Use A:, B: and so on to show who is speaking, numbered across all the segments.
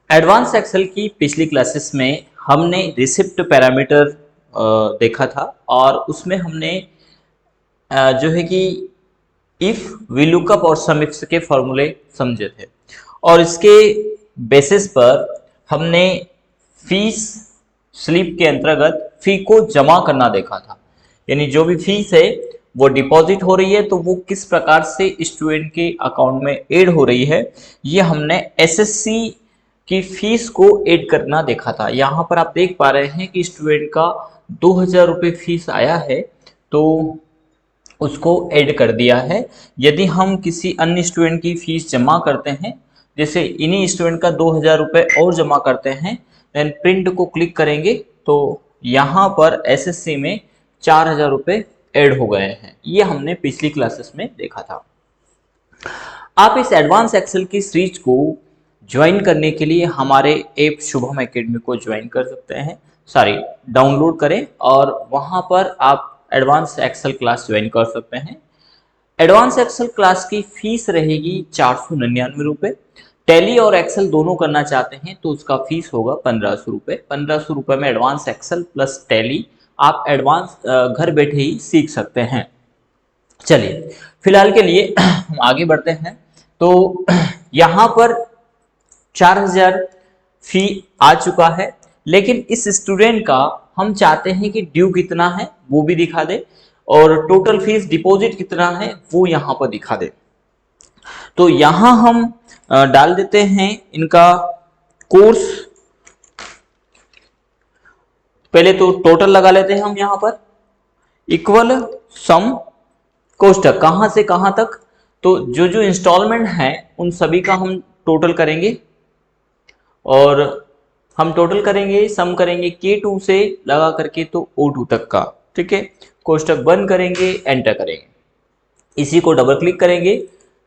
A: Advance Excel की पिछली classes में हमने रिसिप्ट पैरामीटर देखा था और उसमें हमने जो है कि इफ वीलुकअप और सम इफ्स के फॉर्मूले समझे थे और इसके बेसिस पर हमने फीस स्लिप के अंतर्गत फी को जमा करना देखा था। यानी जो भी फीस है वो डिपॉजिट हो रही है तो वो किस प्रकार से स्टूडेंट के अकाउंट में ऐड हो रही है, ये हमने एसएससी की फीस को ऐड करना देखा था। यहाँ पर आप देख पा रहे हैं कि स्टूडेंट का 2000 रुपये फीस आया है तो उसको ऐड कर दिया है। यदि हम किसी अन्य स्टूडेंट की फीस जमा करते हैं, जैसे इन्हीं स्टूडेंट का 2000 रुपये और जमा करते हैं, देन प्रिंट को क्लिक करेंगे तो यहाँ पर एसएससी में 4000 रुपये ऐड हो गए हैं। ये हमने पिछली क्लासेस में देखा था। आप इस एडवांस एक्सेल की सीरीज को ज्वाइन करने के लिए हमारे ऐप शुभम एकेडमी को ज्वाइन कर सकते हैं, डाउनलोड करें और वहां पर आप एडवांस एक्सेल क्लास ज्वाइन कर सकते हैं। एडवांस एक्सेल क्लास की फीस रहेगी 499 रुपये। टैली और एक्सेल दोनों करना चाहते हैं तो उसका फीस होगा 1500 रुपये। 1500 रुपये में एडवांस एक्सेल प्लस टैली आप एडवांस घर बैठे ही सीख सकते हैं। चलिए फिलहाल के लिए हम आगे बढ़ते हैं। तो यहाँ पर 4000 फी आ चुका है, लेकिन इस स्टूडेंट का हम चाहते हैं कि ड्यू कितना है वो भी दिखा दे और टोटल फीस डिपॉजिट कितना है वो यहाँ पर दिखा दे। तो यहाँ हम डाल देते हैं इनका कोर्स। पहले तो टोटल लगा लेते हैं हम यहाँ पर, इक्वल सम कोष्टक कहां से कहां तक, तो जो जो इंस्टॉलमेंट है उन सभी का हम टोटल करेंगे और हम टोटल करेंगे, सम करेंगे K2 से लगा करके तो O2 तक का। ठीक है, कोष्टक बंद करेंगे, एंटर करेंगे, इसी को डबल क्लिक करेंगे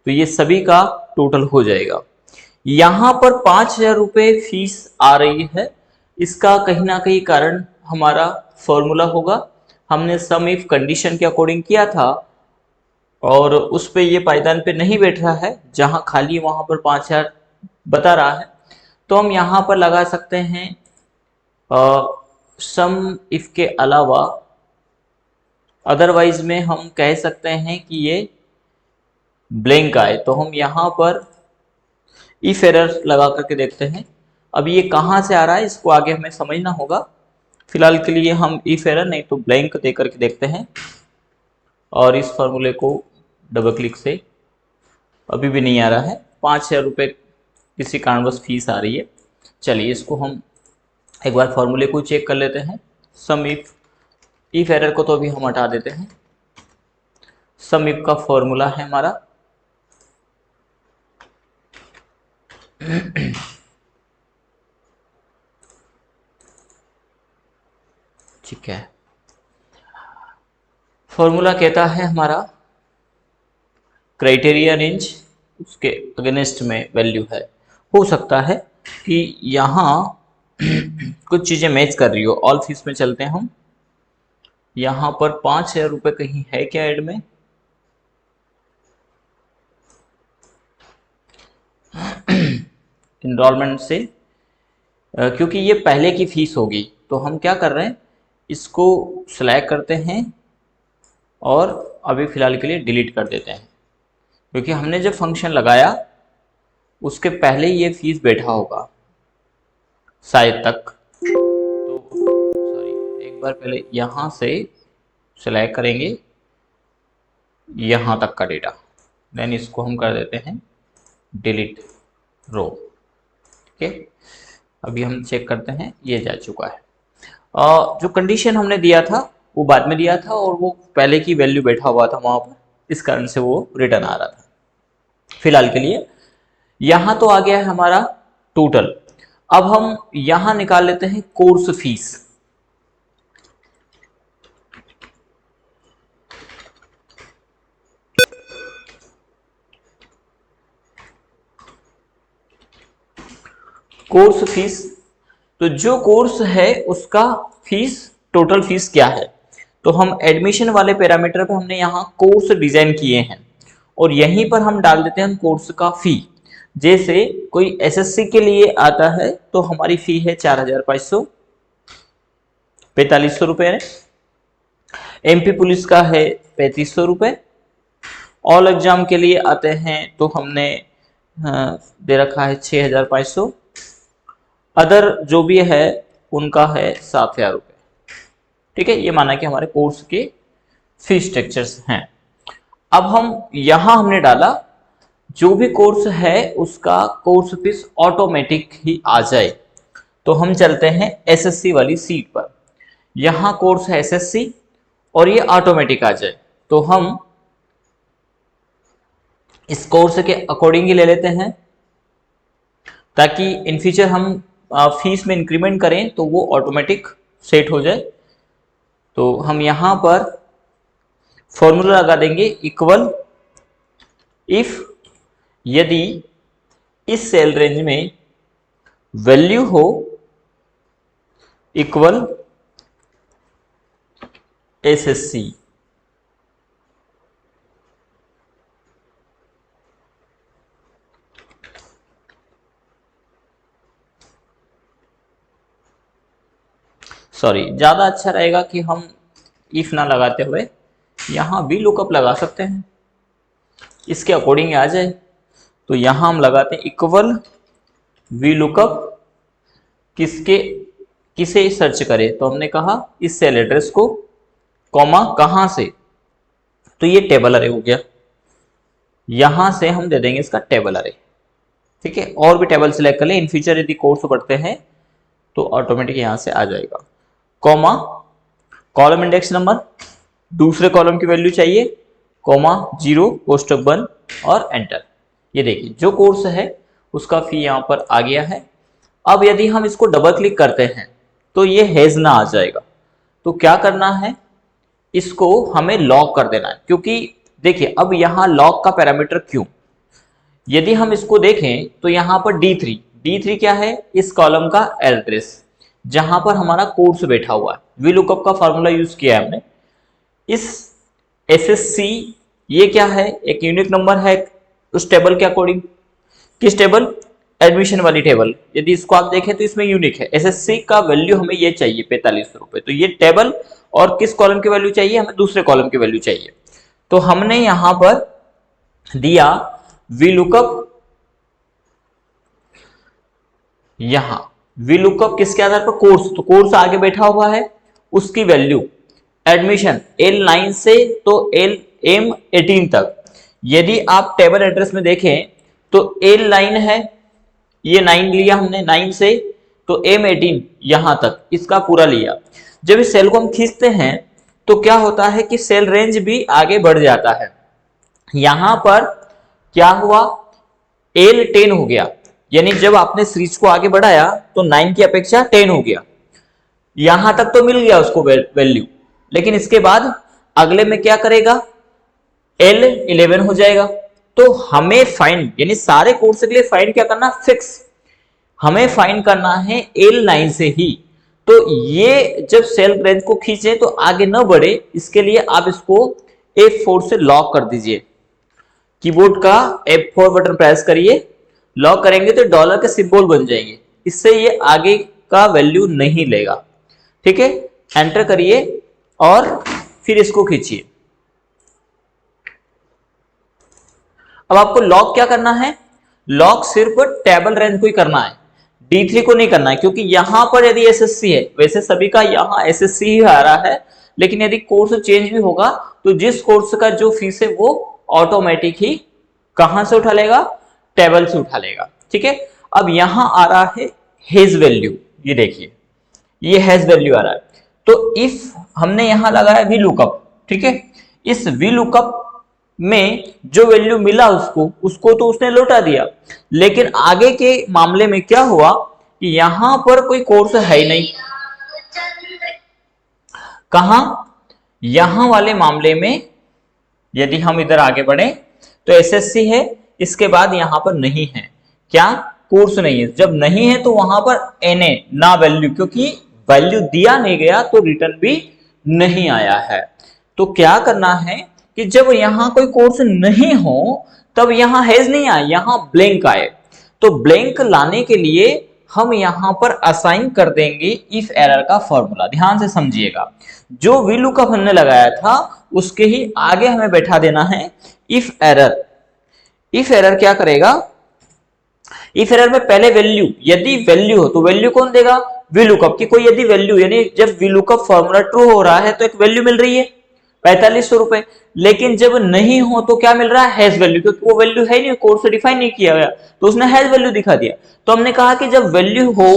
A: तो ये सभी का टोटल हो जाएगा। यहां पर 5000 रुपये फीस आ रही है, इसका कहीं ना कहीं कारण हमारा फॉर्मूला होगा। हमने सम इफ कंडीशन के अकॉर्डिंग किया था और उस पे ये पायदान पे नहीं बैठ रहा है, जहां खाली वहां पर 5000 बता रहा है, तो हम यहाँ पर लगा सकते हैं सम इफ के अलावा अदरवाइज में हम कह सकते हैं कि ये ब्लैंक आए, तो हम यहाँ पर इफ एरर लगा करके देखते हैं। अब ये कहाँ से आ रहा है इसको आगे हमें समझना होगा। फिलहाल के लिए हम इफ एरर नहीं तो ब्लैंक दे करके देखते हैं और इस फॉर्मूले को डबल क्लिक से अभी भी नहीं आ रहा है। 5000 रुपये किसी कारणवश फीस आ रही है। चलिए इसको हम एक बार फॉर्मूले को चेक कर लेते हैं। सम इफ एरर को तो अभी हम हटा देते हैं। सम इफ का फॉर्मूला है हमारा ठीक है, फॉर्मूला कहता है हमारा क्राइटेरिया रेंज, उसके अगेंस्ट में वैल्यू है। हो सकता है कि यहाँ कुछ चीजें मैच कर रही हो। ऑल फीस में चलते हैं हम, यहाँ पर 5000 रुपये कहीं है क्या ऐड में, इनरोलमेंट से, क्योंकि ये पहले की फीस होगी तो हम क्या कर रहे हैं, इसको सिलेक्ट करते हैं और अभी फिलहाल के लिए डिलीट कर देते हैं, क्योंकि हमने जब फंक्शन लगाया उसके पहले ये फीस बैठा होगा शायद तक। तो सॉरी, एक बार पहले यहाँ से सिलेक्ट करेंगे यहाँ तक का डेटा, देन इसको हम कर देते हैं डिलीट रो। ठीक है, अभी हम चेक करते हैं ये जा चुका है। जो कंडीशन हमने दिया था वो बाद में दिया था और वो पहले की वैल्यू बैठा हुआ था वहां पर, इस कारण से वो रिटर्न आ रहा था। फिलहाल के लिए यहां तो आ गया है हमारा टोटल। अब हम यहां निकाल लेते हैं कोर्स फीस। कोर्स फीस, तो जो कोर्स है उसका फीस, टोटल फीस क्या है, तो हम एडमिशन वाले पैरामीटर पे हमने यहाँ कोर्स डिजाइन किए हैं और यहीं पर हम डाल देते हैं कोर्स का फी। जैसे कोई एसएससी के लिए आता है तो हमारी फी है 4,500, 4500 रुपये। एमपी पुलिस का है 3500 रुपये। ऑल एग्जाम के लिए आते हैं तो हमने दे रखा है 6,500। अदर जो भी है उनका है 7,000 रुपये। ठीक है, ये माना कि हमारे कोर्स के फी स्ट्रक्चर्स हैं। अब हम यहां हमने डाला जो भी कोर्स है उसका कोर्स फीस ऑटोमेटिक ही आ जाए, तो हम चलते हैं एसएससी वाली सीट पर। यहां कोर्स है एसएससी और ये ऑटोमेटिक आ जाए, तो हम इस कोर्स के अकॉर्डिंग ही ले लेते हैं, ताकि इन फ्यूचर हम फीस में इंक्रीमेंट करें तो वो ऑटोमेटिक सेट हो जाए। तो हम यहां पर फॉर्मूला लगा देंगे इक्वल इफ, यदि इस सेल रेंज में वैल्यू हो इक्वल एसएससी। सॉरी, ज्यादा अच्छा रहेगा कि हम इफ ना लगाते हुए यहां भी लुकअप लगा सकते हैं, इसके अकॉर्डिंग आ जाए। तो यहां हम लगाते हैं इक्वल वी लुकअप किसे सर्च करें, तो हमने कहा इस सेल एड्रेस को, कॉमा कहां से, तो ये टेबल अरे हो गया, यहां से हम दे देंगे इसका टेबल अरे। ठीक है, और भी टेबल सिलेक्ट कर ले, इन फ्यूचर यदि कोर्स बढ़ते हैं तो ऑटोमेटिक यहां से आ जाएगा। कॉमा कॉलम इंडेक्स नंबर, दूसरे कॉलम की वैल्यू चाहिए, कॉमा 0 कोष्टक बंद और एंटर। ये देखिए जो कोर्स है उसका फी यहां पर आ गया है। अब यदि हम इसको डबल क्लिक करते हैं तो ये हैज ना आ जाएगा। तो क्या करना है, इसको हमें लॉक कर देना है, क्योंकि देखिए अब यहां लॉक का पैरामीटर क्यों, यदि हम इसको देखें तो यहां पर D3 क्या है, इस कॉलम का एड्रेस जहां पर हमारा कोर्स बैठा हुआ है। वी लुकअप का फॉर्मूला यूज किया है हमने। इस एसएससी ये क्या है, एक यूनिक नंबर है उस टेबल के अकॉर्डिंग। किस टेबल, एडमिशन वाली टेबल। यदि इसको आप देखें तो इसमें यूनिक है, एसएससी का वैल्यू हमें ये चाहिए 4500 रुपए, तो ये टेबल, और किस कॉलम की वैल्यू चाहिए, हमें दूसरे कॉलम की वैल्यू चाहिए। तो हमने यहां पर दिया वी लुकअप, यहां वी लुकअप किसके आधार पर, कोर्स, तो कोर्स आगे बैठा हुआ है उसकी वैल्यू एडमिशन L9 से तो M18 तक। यदि आप टेबल एड्रेस में देखें तो L9 है, ये 9 लिया हमने, 9 से तो M18 यहां तक इसका पूरा लिया। जब इस सेल को हम खींचते हैं तो क्या होता है कि सेल रेंज भी आगे बढ़ जाता है। यहां पर क्या हुआ, L10 हो गया, यानी जब आपने सीरीज को आगे बढ़ाया तो 9 की अपेक्षा 10 हो गया। यहां तक तो मिल गया उसको वैल्यू, लेकिन इसके बाद अगले में क्या करेगा, L11 हो जाएगा। तो हमें फाइंड, यानी सारे कोर्स के लिए फाइंड क्या करना, फिक्स, हमें फाइंड करना है L9 से ही। तो ये जब सेल रेंज को खींचे तो आगे न बढ़े, इसके लिए आप इसको F4 से लॉक कर दीजिए। कीबोर्ड का F4 बटन प्रेस करिए, लॉक करेंगे तो डॉलर के सिंबल बन जाएंगे, इससे ये आगे का वैल्यू नहीं लेगा। ठीक है, एंटर करिए और फिर इसको खींचिए। अब आपको लॉक क्या करना है, लॉक सिर्फ टेबल रेंज को ही करना है, D3 को नहीं करना है, क्योंकि यहां पर यदि एसएससी है, वैसे सभी का यहां एसएससी ही आ रहा है, लेकिन यदि कोर्स चेंज भी होगा तो जिस कोर्स का जो फीस है वो ऑटोमेटिक ही कहां से उठा लेगा, टेबल से उठा लेगा। ठीक है, अब यहां आ रहा है हेज वैल्यू, ये देखिए ये हेज वैल्यू आ रहा है। तो इफ हमने यहां लगाया वी लुकअप, ठीक है, इस वी लुकअप में जो वैल्यू मिला उसको तो उसने लौटा दिया, लेकिन आगे के मामले में क्या हुआ कि यहां पर कोई कोर्स है ही नहीं। कहां, यहां वाले मामले में यदि हम इधर आगे बढ़े तो एसएससी है, इसके बाद यहां पर नहीं है, क्या, कोर्स नहीं है। जब नहीं है तो वहां पर एनए ना वैल्यू, क्योंकि वैल्यू दिया नहीं गया तो रिटर्न भी नहीं आया है। तो क्या करना है कि जब यहां कोई कोर्स नहीं हो तब यहां हैज नहीं आए, यहां ब्लैंक आए। तो ब्लैंक लाने के लिए हम यहां पर असाइन कर देंगे इफ एरर का फॉर्मूला। ध्यान से समझिएगा, जो वी लुकअप हमने लगाया था उसके ही आगे हमें बैठा देना है इफ एरर। इफ एरर क्या करेगा, इफ एरर में पहले वैल्यू, यदि वैल्यू हो तो वैल्यू कौन देगा, वी लुकअप की कोई यदि वैल्यू, यानी जब वी लुकअप फॉर्मूला ट्रू हो रहा है तो एक वैल्यू मिल रही है 4500 रुपए, लेकिन जब नहीं हो तो क्या मिल रहा है, हैज वैल्यू, क्योंकि वो वैल्यू है नहीं, कोड से डिफाइन नहीं किया गया तो उसने हैज वैल्यू दिखा दिया। तो हमने कहा कि जब वैल्यू हो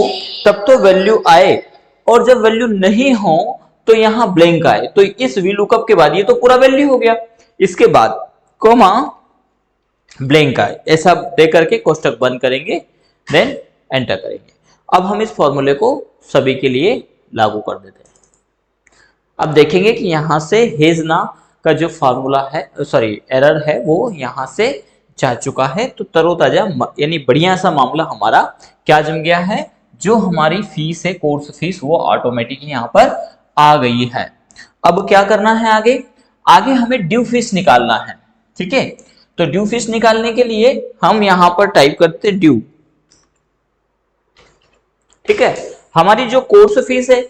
A: तब तो वैल्यू आए, और जब वैल्यू नहीं हो तो यहां ब्लैंक आए। तो इस वी लुकअप के बाद ये तो पूरा वैल्यू हो गया, इसके बाद कोमा ब्लैंक आए, ऐसा दे करके कोष्टक बंद करेंगे, देन एंटर करेंगे। अब हम इस फॉर्मूले को सभी के लिए लागू कर देते हैं। अब देखेंगे कि यहां से हेजना का जो फॉर्मूला है, सॉरी एरर है, वो यहां से जा चुका है। तो तरोताजा यानी बढ़िया सा मामला हमारा क्या जम गया है, जो हमारी फीस है कोर्स फीस वो ऑटोमेटिकली यहां पर आ गई है। अब क्या करना है आगे, आगे हमें ड्यू फीस निकालना है। ठीक है, तो ड्यू फीस निकालने के लिए हम यहां पर टाइप करते हैं ड्यू। ठीक है, हमारी जो कोर्स फीस है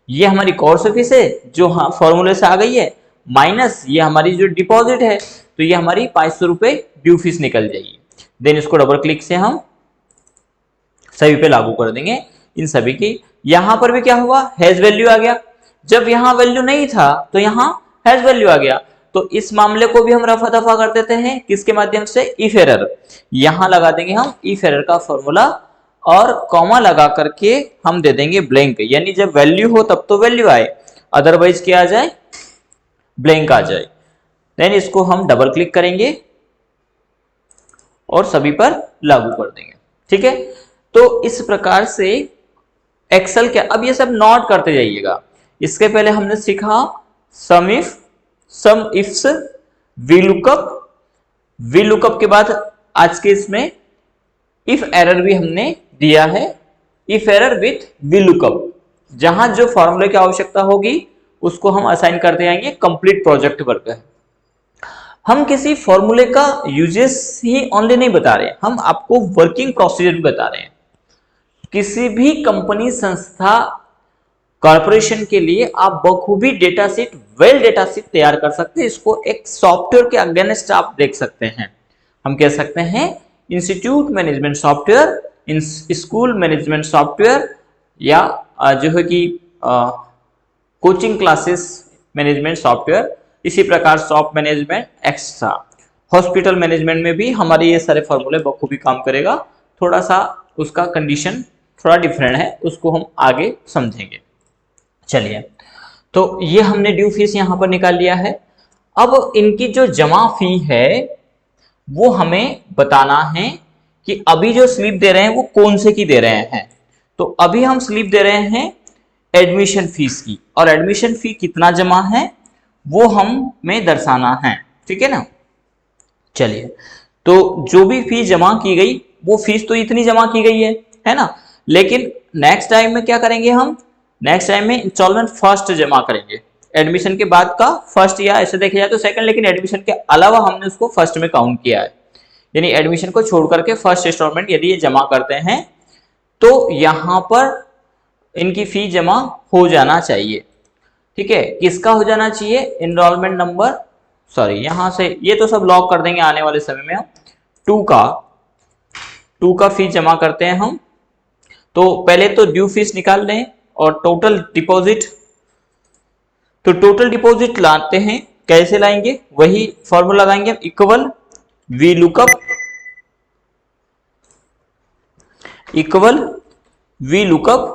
A: ये हमारी कोर्स फीस है जो हाँ फॉर्मूले से आ गई है, माइनस ये हमारी जो डिपॉजिट है, तो ये हमारी 500 रुपए ड्यू फीस निकल जाएगी। देन इसको डबल क्लिक से हम सभी पे लागू कर देंगे, इन सभी की। यहां पर भी क्या हुआ, हैज वैल्यू आ गया, जब यहां वैल्यू नहीं था तो यहां हैज वैल्यू आ गया। तो इस मामले को भी हम रफा दफा कर देते हैं, किसके माध्यम से, इफ एरर। यहां लगा देंगे हम इफ एरर का फॉर्मूला और कॉमा लगा करके हम दे देंगे ब्लैंक, यानी जब वैल्यू हो तब तो वैल्यू आए, अदरवाइज क्या आ जाए, ब्लैंक आ जाए। देन इसको हम डबल क्लिक करेंगे और सभी पर लागू कर देंगे। ठीक है, तो इस प्रकार से एक्सेल के, अब ये सब नोट करते जाइएगा। इसके पहले हमने सीखा SUMIF, SUMIFS, V lookup, V lookup के बाद आज के इसमें इफ एरर भी हमने दिया है, if error with V lookup. जहां जो फॉर्मूले की आवश्यकता होगी उसको हम असाइन करते जाएंगे, कंप्लीट प्रोजेक्ट वर्क है। हम किसी फॉर्मूले का यूजेस ही ओनली नहीं बता रहे, हम आपको वर्किंग प्रोसीजर भी बता रहे हैं। किसी भी कंपनी, संस्था, कॉर्पोरेशन के लिए आप बखूबी data seat, well data seat तैयार कर सकते हैं। इसको एक सॉफ्टवेयर के अगेंस्ट आप देख सकते हैं। हम कह सकते हैं institute management software, school management software, या जो है कि कोचिंग क्लासेस मैनेजमेंट सॉफ्टवेयर, इसी प्रकार shop management extra, hospital management में भी हमारे ये सारे फॉर्मूले बखूबी काम करेगा। थोड़ा सा उसका कंडीशन थोड़ा डिफरेंट है, उसको हम आगे समझेंगे। चलिए, तो ये हमने ड्यू फीस यहां पर निकाल लिया है। अब इनकी जो जमा फी है वो हमें बताना है कि अभी जो स्लिप दे रहे हैं वो कौन से की दे रहे हैं। तो अभी हम स्लिप दे रहे हैं एडमिशन फीस की, और एडमिशन फी कितना जमा है वो हमें दर्शाना है। ठीक है ना, चलिए, तो जो भी फीस जमा की गई वो फीस तो इतनी जमा की गई है ना, लेकिन नेक्स्ट टाइम में क्या करेंगे, हम नेक्स्ट टाइम में इंस्टॉलमेंट फर्स्ट जमा करेंगे, एडमिशन के बाद का फर्स्ट, या ऐसे देखा जाए तो सेकंड, लेकिन एडमिशन के अलावा हमने उसको फर्स्ट में काउंट किया है, यानी एडमिशन को छोड़ करके फर्स्ट इंस्टॉलमेंट यदि ये जमा करते हैं तो यहां पर इनकी फी जमा हो जाना चाहिए। ठीक है, किसका हो जाना चाहिए, एनरोलमेंट नंबर, सॉरी यहां से ये तो सब लॉक कर देंगे आने वाले समय में। हम टू का फीस जमा करते हैं हम। तो पहले तो ड्यू फीस निकाल लें और टोटल डिपॉजिट, तो टोटल डिपॉजिट लाते हैं, कैसे लाएंगे, वही फॉर्मूला लगाएंगे हम, equal V lookup, equal V lookup,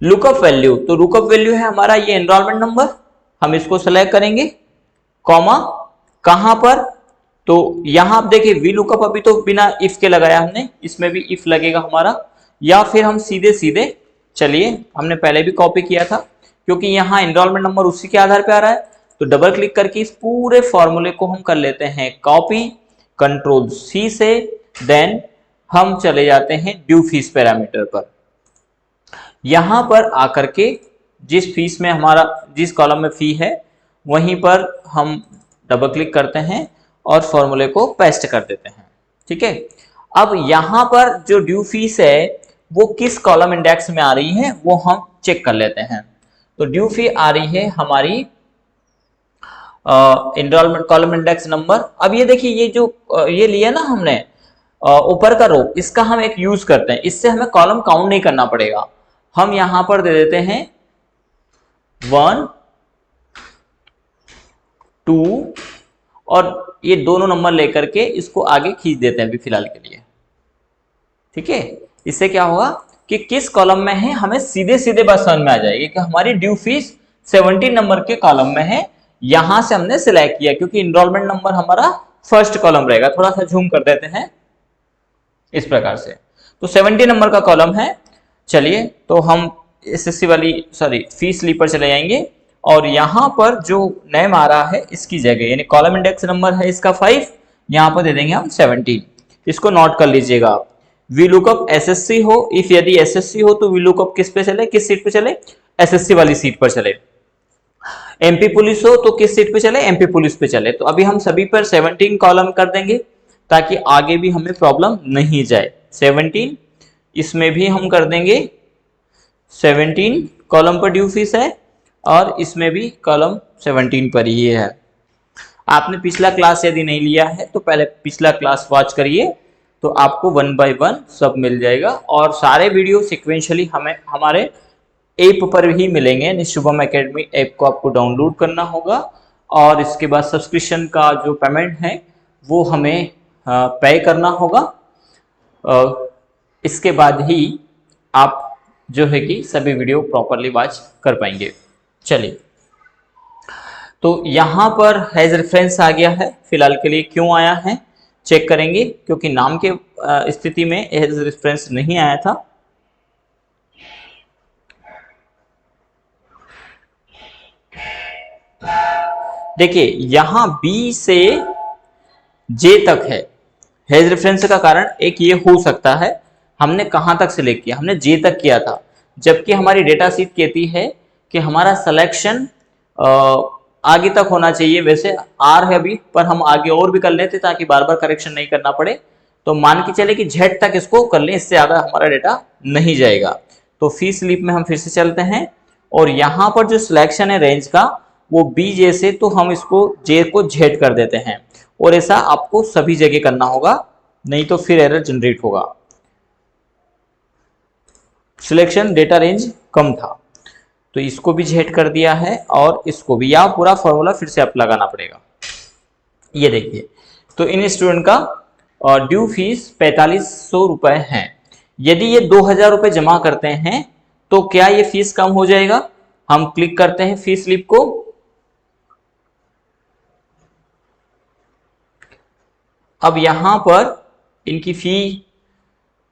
A: lookup value, तो लुकअप वैल्यू है हमारा ये एनरोलमेंट नंबर, हम इसको सेलेक्ट करेंगे, कॉमा कहां पर, तो यहां आप देखिए वी लुकअप अभी तो बिना इफ के लगाया हमने, इसमें भी इफ लगेगा हमारा, या फिर हम सीधे सीधे, चलिए हमने पहले भी कॉपी किया था क्योंकि यहाँ एनरोलमेंट नंबर उसी के आधार पे आ रहा है, तो डबल क्लिक करके इस पूरे फॉर्मूले को हम कर लेते हैं कॉपी, कंट्रोल सी से, देन हम चले जाते हैं ड्यू फीस पैरामीटर पर। यहां पर आकर के जिस फीस में हमारा, जिस कॉलम में फी है वहीं पर हम डबल क्लिक करते हैं और फॉर्मूले को पेस्ट कर देते हैं। ठीक है। अब यहां पर जो ड्यू फीस है वो किस कॉलम इंडेक्स में आ रही है वो हम चेक कर लेते हैं। तो ड्यू फी आ रही है हमारी इनरोलमेंट कॉलम इंडेक्स नंबर। अब ये देखिए ये जो ये लिया ना हमने ऊपर का रो, इसका हम एक यूज करते हैं, इससे हमें कॉलम काउंट नहीं करना पड़ेगा। हम यहां पर दे देते हैं 1 2 और ये दोनों नंबर लेकर के इसको आगे खींच देते हैं अभी फिलहाल के लिए। ठीक है, इससे क्या होगा कि किस कॉलम में है हमें सीधे सीधे बात समझ में आ जाएगी कि हमारी ड्यू फीस 17 नंबर के कॉलम में है। यहां से हमने सिलेक्ट किया क्योंकि इनरोलमेंट नंबर हमारा फर्स्ट कॉलम रहेगा। थोड़ा सा जूम कर देते हैं इस प्रकार से। तो 70 नंबर का कॉलम है। चलिए तो हम एसएससी वाली फीस स्लिप पर चले जाएंगे और यहां पर जो नेम आ रहा है इसकी जगह यानी कॉलम इंडेक्स नंबर है इसका 5, यहां पर दे देंगे हम 17। इसको नोट कर लीजिएगा आप। वी लुकअप एसएससी हो, इफ यदि एसएससी हो तो वी लुकअप किस पे चले, किस सीट पे चले, एसएससी वाली सीट पर चले। एमपी पुलिस हो तो किस सीट पे चले, एमपी पुलिस पे चले। तो अभी हम सभी पर 17 कॉलम कर देंगे ताकि आगे भी हमें प्रॉब्लम नहीं जाए। 17 इसमें भी हम कर देंगे 17 कॉलम पर ड्यू फीस है और इसमें भी कॉलम 17 पर ही है। आपने पिछला क्लास यदि नहीं लिया है तो पहले पिछला क्लास वॉच करिए तो आपको 1 बाय 1 सब मिल जाएगा और सारे वीडियो सिक्वेंशली हमें हमारे ऐप पर ही मिलेंगे। यानी शुभम एकेडमी ऐप को आपको डाउनलोड करना होगा और इसके बाद सब्सक्रिप्शन का जो पेमेंट है वो हमें पे करना होगा। इसके बाद ही आप जो है कि सभी वीडियो प्रॉपरली वॉच कर पाएंगे। चलिए तो यहाँ पर हैज रेफरेंस आ गया है, फिलहाल के लिए क्यों आया है चेक करेंगे क्योंकि नाम के स्थिति में हैज रेफरेंस नहीं आया था। देखिए यहां बी से जे तक है। हैज रेफरेंस का कारण एक ये हो सकता है हमने कहां तक सिलेक्ट किया, हमने जे तक किया था, जबकि हमारी डेटा शीट कहती है कि हमारा सिलेक्शन आगे तक होना चाहिए। वैसे आर है अभी पर हम आगे और भी कर लेते ताकि बार बार करेक्शन नहीं करना पड़े। तो मान के चले कि जेड तक इसको कर लें, इससे ज्यादा हमारा डेटा नहीं जाएगा। तो फी स्लिप में हम फिर से चलते हैं और यहां पर जो सिलेक्शन है रेंज का वो बी जे से, तो हम इसको जे को जेड कर देते हैं और ऐसा आपको सभी जगह करना होगा नहीं तो फिर एरर जनरेट होगा। सिलेक्शन डेटा रेंज कम था तो इसको भी जेड कर दिया है और इसको भी, या पूरा फॉर्मूला फिर से आप लगाना पड़ेगा। ये देखिए तो इन स्टूडेंट का ड्यू फीस 4500 रुपए है। यदि ये 2000 रुपए जमा करते हैं तो क्या ये फीस कम हो जाएगा। हम क्लिक करते हैं फीस स्लिप को, अब यहां पर इनकी फी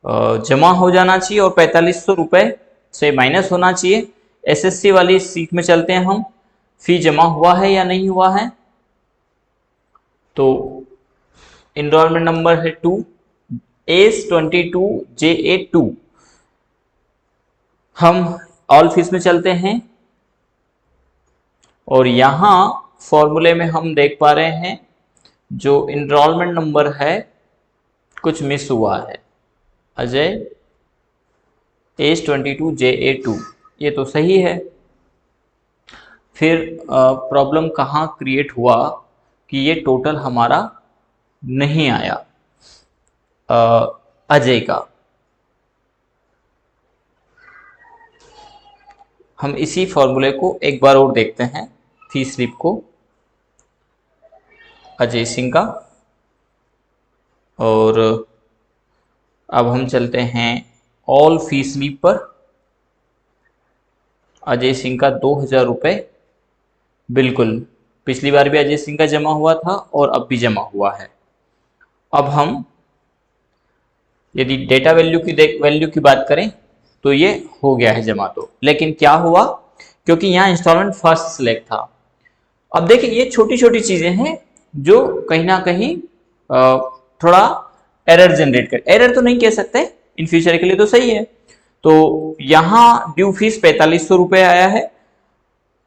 A: जमा हो जाना चाहिए और 4500 रुपए से माइनस होना चाहिए। एसएससी वाली सीट में चलते हैं हम, फी जमा हुआ है या नहीं हुआ है। तो इनरोलमेंट नंबर है 2 AS22JA2। हम ऑल फीस में चलते हैं और यहां फॉर्मूले में हम देख पा रहे हैं जो इनरोलमेंट नंबर है कुछ मिस हुआ है, अजय AS22JA2, ये तो सही है। फिर प्रॉब्लम कहाँ क्रिएट हुआ कि ये टोटल हमारा नहीं आया अजय का। हम इसी फॉर्मूले को एक बार और देखते हैं, फी स्लिप को अजय सिंह का, और अब हम चलते हैं ऑल फी स्लिप पर। अजय सिंह का 2000 रुपये बिल्कुल पिछली बार भी अजय सिंह का जमा हुआ था और अब भी जमा हुआ है। अब हम यदि डेटा वैल्यू की बात करें तो ये हो गया है जमा। तो लेकिन क्या हुआ, क्योंकि यहाँ इंस्टॉलमेंट फर्स्ट सिलेक्ट था। अब देखिए ये छोटी छोटी चीजें हैं जो कहीं ना कहीं थोड़ा एरर जनरेट कर, एरर तो नहीं कह सकते, इन फ्यूचर के लिए तो सही है। तो यहाँ ड्यू फीस 4500 रुपये आया है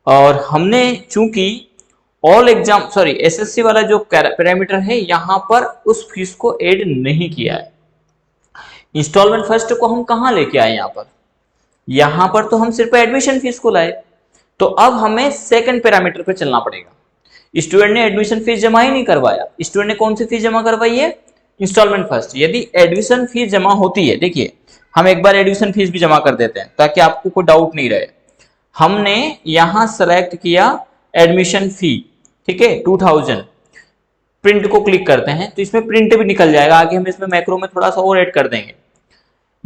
A: और हमने चूंकि ऑल एग्जाम सॉरी एसएससी वाला जो पैरामीटर है यहां पर उस फीस को ऐड नहीं किया है। इंस्टॉलमेंट फर्स्ट को हम कहां लेके आए, यहां पर तो हम सिर्फ एडमिशन फीस को लाए। तो अब हमें सेकंड पैरामीटर पे चलना पड़ेगा। स्टूडेंट ने एडमिशन फीस जमा ही नहीं करवाया, स्टूडेंट ने कौन सी फीस जमा करवाई है, इंस्टॉलमेंट फर्स्ट। यदि एडमिशन फीस जमा होती है, देखिए हम एक बार एडमिशन फीस भी जमा कर देते हैं ताकि आपको कोई डाउट नहीं रहे। हमने यहां सेलेक्ट किया एडमिशन फी, ठीक है 2000, प्रिंट को क्लिक करते हैं तो इसमें प्रिंट भी निकल जाएगा, आगे हम इसमें मैक्रो में थोड़ा सा और ऐड कर देंगे।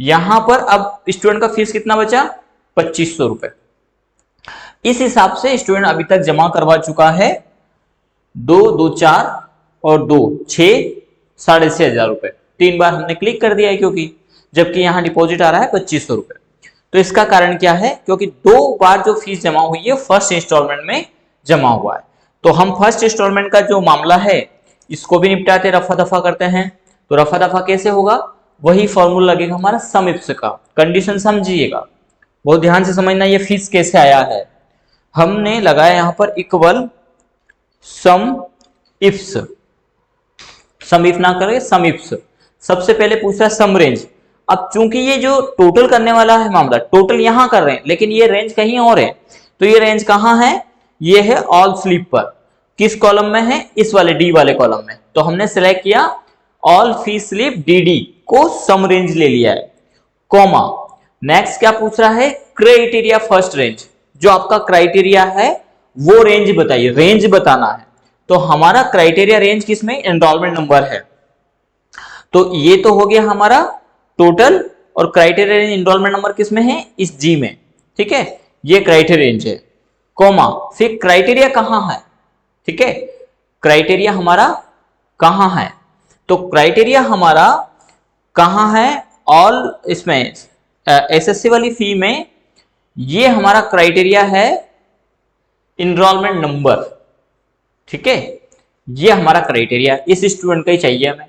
A: यहां पर अब स्टूडेंट का फीस कितना बचा, 2500 रुपए। इस हिसाब से स्टूडेंट अभी तक जमा करवा चुका है 2, 2, 4 और 2, 6, 6,500 रुपए। 3 बार हमने क्लिक कर दिया है क्योंकि, जबकि यहां डिपॉजिट आ रहा है 2500 रुपए। तो इसका कारण क्या है, क्योंकि 2 बार जो फीस जमा हुई है फर्स्ट इंस्टॉलमेंट में जमा हुआ है। तो हम फर्स्ट इंस्टॉलमेंट का जो मामला है इसको भी निपटाते, रफा दफा करते हैं। तो रफा दफा कैसे होगा, वही फॉर्मूला लगेगा हमारा सम इफ्स का। कंडीशन समझिएगा, बहुत ध्यान से समझना ये फीस कैसे आया है। हमने लगाया यहां पर equal sumifs, sumif ना करें सम इफ्स। सबसे पहले पूछ रहा है सम रेंज। अब चूंकि ये जो टोटल करने वाला है मामला, टोटल यहां कर रहे हैं लेकिन ये रेंज कहीं और है, तो ये रेंज कहां है, ये है ऑल स्लीप पर। किस कॉलम में है, इस वाले डी वाले कॉलम में। तो हमने सिलेक्ट किया ऑल फी स्लिप डीडी को सम रेंज ले लिया है, कॉमा। नेक्स्ट क्या पूछ रहा है, क्राइटेरिया फर्स्ट रेंज। जो आपका क्राइटेरिया है वो रेंज बताइए, रेंज बताना है। तो हमारा क्राइटेरिया रेंज किसमें, एनरोलमेंट नंबर है। तो ये तो हो गया हमारा टोटल, और क्राइटेरिया रेंज एनरोलमेंट नंबर किसमें है, इस जी में, ठीक है। ये क्राइटेरिया रेंज है, कॉमा। फिर क्राइटेरिया कहां है, ठीक है, क्राइटेरिया हमारा कहां है। तो क्राइटेरिया हमारा कहां है, ऑल इसमें एसएससी वाली फी में ये हमारा क्राइटेरिया है इनरोलमेंट नंबर, ठीक है। ये हमारा क्राइटेरिया इस स्टूडेंट का ही चाहिए हमें।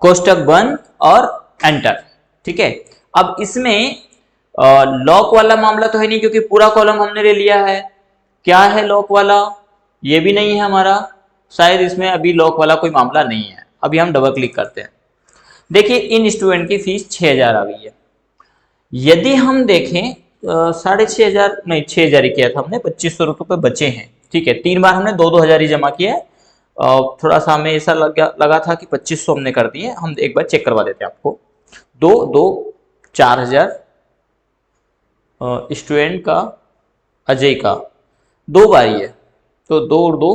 A: कोष्टक बंद और एंटर, ठीक है। अब इसमें लॉक वाला मामला तो है नहीं क्योंकि पूरा कॉलम हमने ले लिया है। क्या है लॉक वाला, ये भी नहीं है हमारा, शायद इसमें अभी लॉक वाला कोई मामला नहीं है। अभी हम डबल क्लिक करते हैं, देखिए इन स्टूडेंट की फीस 6000 आ गई है। यदि हम देखें 6,500 नहीं 6000 ही किया था हमने, 2500 रुपए बचे हैं, ठीक है। 3 बार हमने 2,000 ही जमा किया है। थोड़ा सा हमें ऐसा लगा था कि 2500 हमने कर दिए, हम एक बार चेक करवा देते हैं आपको। 2, 2, 4,000 स्टूडेंट का, अजय का 2 बार ही है, तो 2 और 2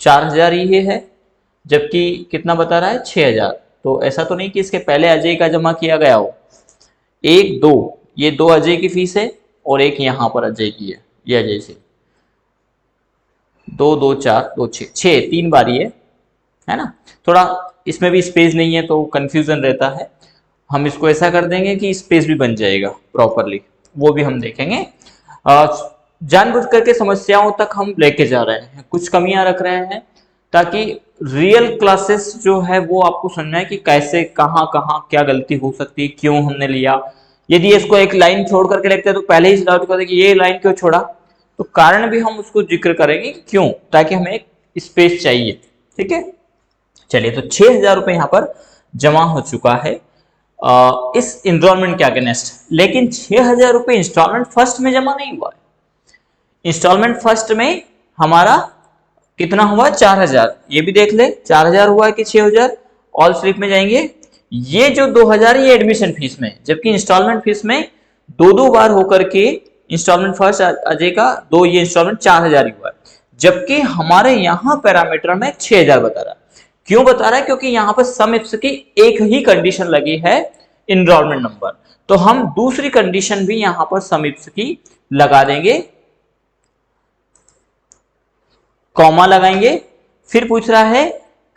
A: 4,000 ही है, जबकि कितना बता रहा है 6,000। तो ऐसा तो नहीं कि इसके पहले अजय का जमा किया गया हो। 1, 2 ये 2 अजय की फीस है और एक यहां पर अजय की है, ये अजय से 2, 2, 4, 2, 6 3 बार ही है ना। थोड़ा इसमें भी स्पेस नहीं है तो कंफ्यूजन रहता है, हम इसको ऐसा कर देंगे कि स्पेस भी बन जाएगा प्रॉपरली, वो भी हम देखेंगे। जानबूझ करके समस्याओं तक हम लेके जा रहे हैं, कुछ कमियां रख रहे हैं ताकि रियल क्लासेस जो है वो आपको समझना है कि कैसे कहां कहां क्या गलती हो सकती है, क्यों हमने लिया। यदि इसको एक लाइन छोड़ करके लिखते हैं तो पहले ही डाउट करते कि ये लाइन क्यों छोड़ा, तो कारण भी हम उसको जिक्र करेंगे कि क्यों, ताकि हमें एक स्पेस चाहिए, ठीक है। चलिए, तो 6,000 रुपए यहां पर जमा हो चुका है इस इंस्टॉलमेंट के अगेंस्ट। लेकिन 6,000 रुपए इंस्टॉलमेंट फर्स्ट में जमा नहीं हुआ है। इंस्टॉलमेंट फर्स्ट में हमारा कितना हुआ, 4,000। ये भी देख ले 4,000 हुआ है कि 6,000। ऑल स्लिप में जाएंगे, ये जो 2,000 ये एडमिशन फीस में, जबकि इंस्टॉलमेंट फीस में 2 बार होकर के इंस्टॉलमेंट फर्स्ट अजय का 2, ये इंस्टॉलमेंट 4,000 ही हुआ है। जबकि हमारे यहां पैरामीटर में 6,000 बता रहा है। क्यों बता रहा है, क्योंकि यहां पर सम इफ्स की एक ही कंडीशन लगी है, इनरोलमेंट नंबर। तो हम दूसरी कंडीशन भी यहां पर सम इफ्स की लगा देंगे, कॉमा लगाएंगे। फिर पूछ रहा है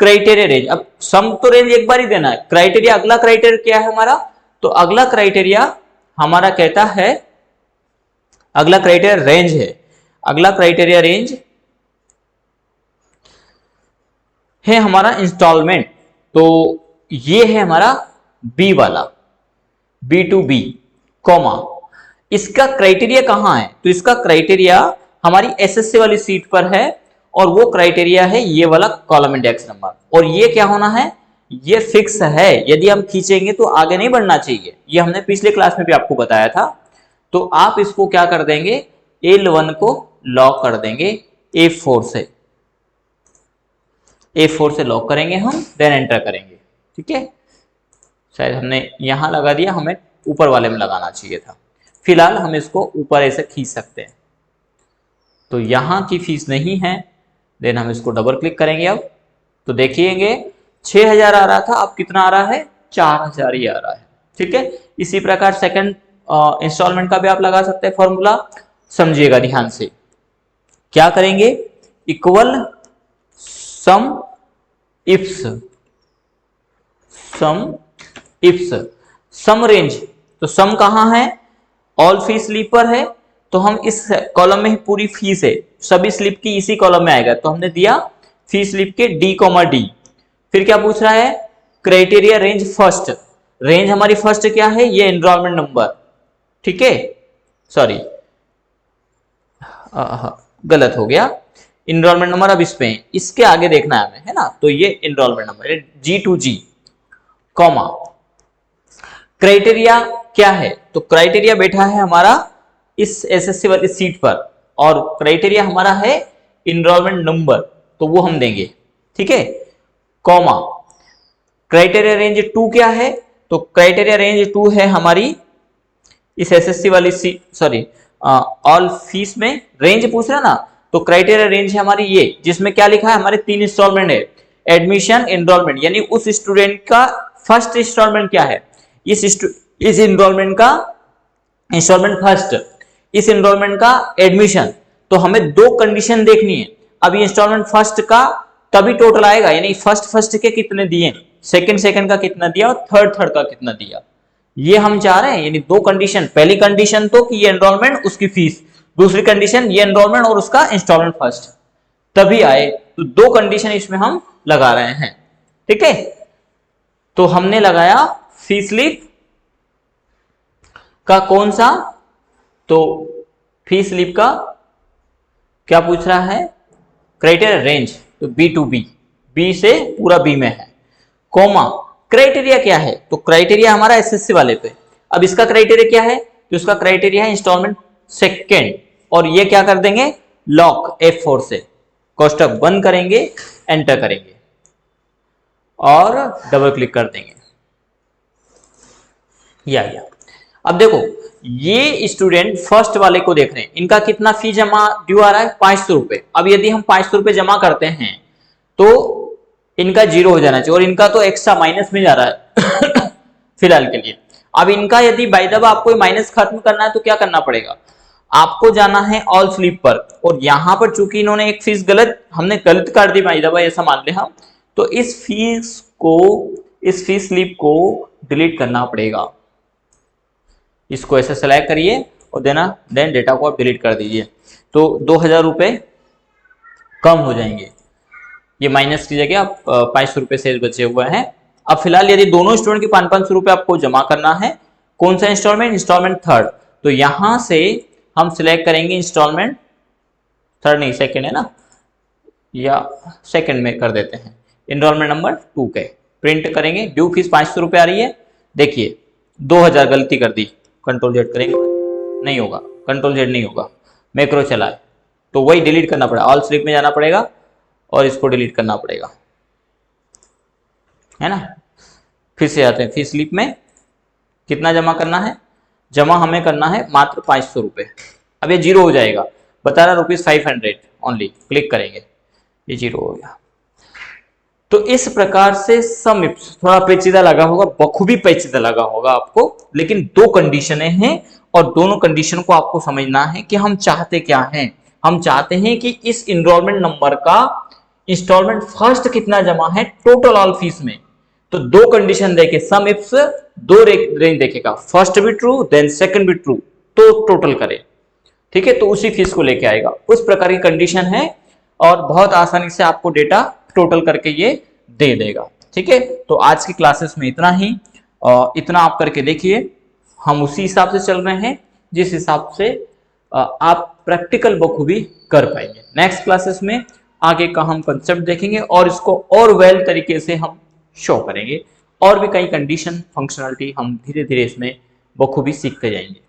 A: क्राइटेरिया रेंज। अब सम तो रेंज एक बार ही देना है, क्राइटेरिया अगला क्राइटेरिया क्या है हमारा, तो अगला क्राइटेरिया हमारा कहता है, अगला क्राइटेरिया रेंज है। अगला क्राइटेरिया रेंज है हमारा इंस्टॉलमेंट, तो ये है हमारा बी वाला, B to B, कॉमा। इसका क्राइटेरिया कहां है, तो इसका क्राइटेरिया हमारी एसएससी वाली सीट पर है और वो क्राइटेरिया है ये वाला कॉलम इंडेक्स नंबर। और ये क्या होना है, ये फिक्स है, यदि हम खींचेंगे तो आगे नहीं बढ़ना चाहिए, ये हमने पिछले क्लास में भी आपको बताया था। तो आप इसको क्या कर देंगे, L1 को लॉक कर देंगे A4 से, A4 से लॉक करेंगे हम, देन एंटर करेंगे। ठीक है, शायद हमने यहां लगा दिया, हमें ऊपर वाले में लगाना चाहिए था। फिलहाल हम इसको ऊपर ऐसे खींच सकते हैं। तो यहां की फीस नहीं है, देन हम इसको डबल क्लिक करेंगे। अब तो देखिएंगे 6000 आ रहा था, अब कितना आ रहा है, 4000 ही आ रहा है। ठीक है, इसी प्रकार सेकंड इंस्टॉलमेंट का भी आप लगा सकते हैं फॉर्मूला, समझिएगा ध्यान से। क्या करेंगे, इक्वल सम इफ्स, सम रेंज। तो सम कहां है, ऑल फी स्लिप पर है, तो हम इस कॉलम में ही पूरी फीस है, सभी स्लिप की इसी कॉलम में आएगा। तो हमने दिया फी स्लिप के D, फिर क्या पूछ रहा है, क्राइटेरिया रेंज फर्स्ट, रेंज हमारी फर्स्ट क्या है, ये एनरोलमेंट नंबर। ठीक है, सॉरी गलत हो गया, एनरोलमेंट नंबर अब इस पे है, इसके आगे देखना है हमें, है ना। तो ये enrolment number G2G, comma criteria क्या है, तो क्राइटेरिया बैठा है हमारा इस एसएससी वाली सीट पर, और क्राइटेरिया हमारा है एनरोलमेंट नंबर, तो वो हम देंगे। ठीक है, कॉमा क्राइटेरिया रेंज 2 क्या है, तो क्राइटेरिया रेंज 2 है हमारी इस एसएससी वाली सीट, सॉरी ऑल फीस में रेंज पूछ रहा ना, तो क्राइटेरिया रेंज है हमारी ये, जिसमें क्या लिखा है, हमारे 3 इंस्टॉलमेंट है, एडमिशन, एनरोलमेंट, यानी उस स्टूडेंट का फर्स्ट इंस्टॉलमेंट क्या है, इस इनरोलमेंट का इंस्टॉलमेंट फर्स्ट, इस इनरोलमेंट का एडमिशन। तो हमें दो कंडीशन देखनी है। अब ये इंस्टॉलमेंट फर्स्ट का तभी टोटल आएगा, यानी फर्स्ट के कितने दिए, सेकंड का कितना दिया, और थर्ड का कितना दिया, ये हम चाह रहे हैं। यानी दो कंडीशन, पहली कंडीशन तो कि ये एनरोलमेंट उसकी फीस, दूसरी कंडीशन ये एनरोलमेंट और उसका इंस्टॉलमेंट फर्स्ट तभी आए। तो दो कंडीशन इसमें हम लगा रहे हैं। ठीक है, तो हमने लगाया फी स्लिप का कौन सा, तो फी स्लिप का क्या पूछ रहा है, क्राइटेरिया रेंज, तो B2B, B से पूरा B में है, कॉमा क्राइटेरिया क्या है, तो क्राइटेरिया हमारा एसएससी वाले पे। अब इसका क्राइटेरिया क्या है, तो इसका क्राइटेरिया है इंस्टॉलमेंट सेकेंड, और ये क्या कर देंगे, लॉक F4 से, कोष्टक बंद करेंगे, एंटर करेंगे और डबल क्लिक कर देंगे। या अब देखो, ये स्टूडेंट फर्स्ट वाले को देख रहे हैं, इनका कितना फी जमा ड्यू आ रहा है, 500 रुपए। अब यदि हम 500 रुपए जमा करते हैं तो इनका 0 हो जाना चाहिए, और इनका तो एक्स्ट्रा माइनस में जा रहा है फिलहाल के लिए। अब इनका यदि बाय द वे आपको माइनस खत्म करना है तो क्या करना पड़ेगा, आपको जाना है ऑल स्लिप पर, और यहां पर चूंकि इन्होंने एक फीस हमने गलत कर दी बाय द वे, ऐसा मान ले हम, तो इस फीस स्लिप को डिलीट करना पड़ेगा। इसको ऐसे सेलेक्ट करिए और देन डेटा को आप डिलीट कर दीजिए, तो 2000 रुपए कम हो जाएंगे, ये माइनस की जगह आप 500 रुपए शेष बचे हुए हैं। अब फिलहाल यदि दोनों स्टूडेंट की 500 रुपए आपको जमा करना है, कौन सा इंस्टॉलमेंट थर्ड, तो यहां से हम सिलेक्ट करेंगे इंस्टॉलमेंट थर्ड, नहीं सेकंड है ना, या सेकंड में कर देते हैं, एनरोलमेंट नंबर 2 के प्रिंट करेंगे। ड्यू फीस 500 रुपए आ रही है, देखिए 2000 गलती कर दी, कंट्रोल जेड करेंगे, नहीं होगा, कंट्रोल जेड नहीं होगा, मैक्रो चला है, तो वही डिलीट करना पड़ेगा, ऑल स्लिप में जाना पड़ेगा और इसको डिलीट करना पड़ेगा, है ना। फिर से आते हैं, फी स्लिप में कितना जमा करना है, जमा हमें करना है मात्र 500 रुपए। अब ये 0 हो जाएगा, बता रहा ₹500 ओनली, क्लिक करेंगे, ये 0 हो गया। तो इस प्रकार से सम इफ्स, थोड़ा पेचीदा लगा होगा, बखूबी पेचीदा लगा होगा आपको, लेकिन दो कंडीशनें हैं और दोनों कंडीशन को आपको समझना है कि हम चाहते क्या हैं। हम चाहते हैं कि इस इनरोलमेंट नंबर का इंस्टॉलमेंट फर्स्ट कितना जमा है टोटल ऑल फीस में, तो दो कंडीशन देके सम इफ्स दो रेंज देखेगा, फर्स्ट भी ट्रू देन सेकंड भी ट्रू, तो टोटल करे, ठीक है, तो उसी फीस को लेके आएगा। उस प्रकार की कंडीशन है और बहुत आसानी से आपको डेटा टोटल करके ये दे देगा। ठीक है, तो आज की क्लासेस में इतना ही, इतना आप करके देखिए, हम उसी हिसाब से चल रहे हैं जिस हिसाब से आप प्रैक्टिकल बखूबी कर पाएंगे। नेक्स्ट क्लासेस में आगे का हम कंसेप्ट देखेंगे और इसको और वेल तरीके से हम शो करेंगे, और भी कई कंडीशन फंक्शनलिटी हम धीरे धीरे इसमें बखूबी सीखते जाएंगे।